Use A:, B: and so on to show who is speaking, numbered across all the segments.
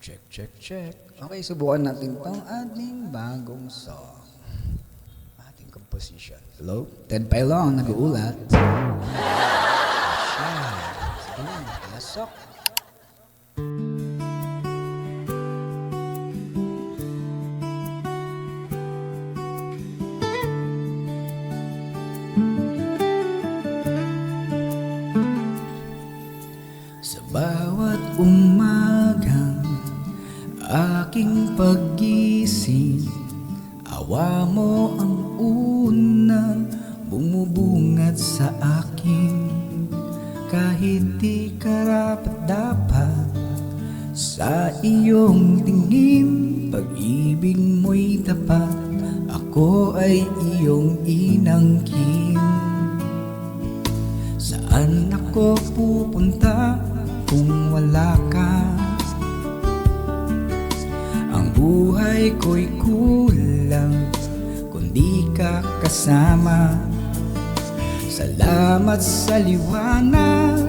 A: Check, check, check. Okay, subukan natin tong ating bagong song. Ating composition. Hello? Ted Pailong, nag-uulat. Siya. Sige lang, lasok. Sa bawat umagang aking paggising, awa mo ang unang bumubungad sa akin. Kahit di karapat-dapat sa iyong tingin, pag-ibig mo'y tapat, ako ay iyong inangkin. Saan ako pupunta kung wala ka? Ang buhay ko'y kulang kung di ka kasama. Salamat sa liwanag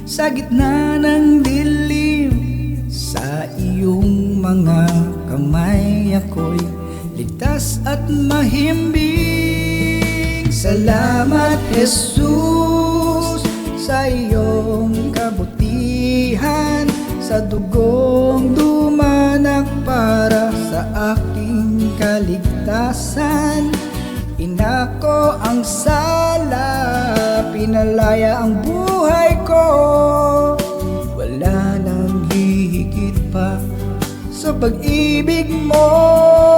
A: sa gitna ng dilim. Sa iyong mga kamay ako'y ligtas at mahimbing. Salamat, Jesus, sa iyong kabutihan, sa dugong dumanak para sa aking kaligtasan. Inako ang sala, pinalaya ang buhay ko. Wala nang hihigit pa sa pag-ibig mo.